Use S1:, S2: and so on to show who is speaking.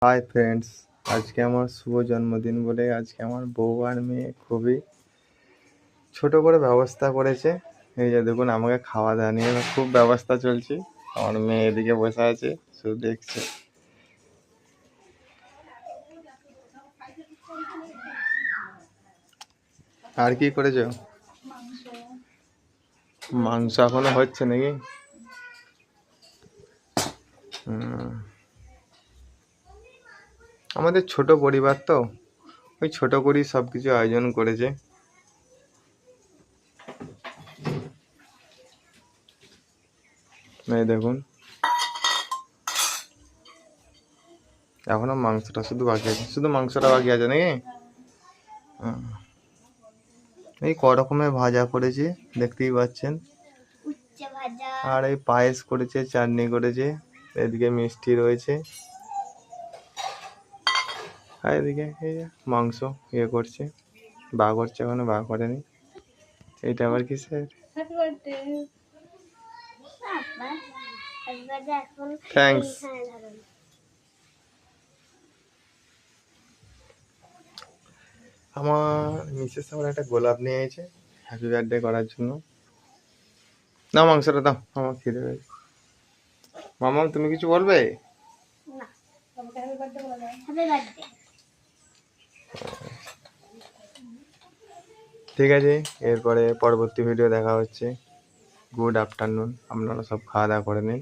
S1: Hi friends, আজকে আমার শুভ জন্মদিন বলে আজকে আমার বউ আর মেয়ে খুবই ছোট করে ব্যবস্থা করেছে। এই যে দেখুন, আমাকে খাওয়া দাওয়া নিয়ে খুব ব্যবস্থা চলছে। আমার মেয়ে এদিকে বসে আছে, শুধু দেখছে। আর কি করেছো? মাংস এখনো হচ্ছে নাকি? আমাদের ছোট পরিবার তো, ওই ছোট করেই সব কিছু আয়োজন করেছে। এই দেখুন, এখনো মাংসটা শুধু বাকি আছে, শুধু মাংসটা বাকি আছে নাকি? এই ক রকমের ভাজা করেছে দেখতেই পাচ্ছেন, আর এই পায়েস করেছে, চাটনি করেছে, এদিকে মিষ্টি রয়েছে, আর এদিকে এই যে মাংস ইয়ে করছে, বা করছে, এখনো বা করেনি। এইটা আবার কিসের? থ্যাঙ্কস। আমার মিসেস আমার একটা গোলাপ নিয়ে এসেছে হ্যাপি বার্থডে করার জন্য। না, মাংসটা দাও, আমার খিদে পেয়েছে। মামাম, তুমি কিছু বলবে? ঠিক আছে, এরপরে পরবর্তী ভিডিও দেখা হচ্ছে। গুড আফটারনুন, আপনারা সব খাওয়া দাওয়া করে নিন।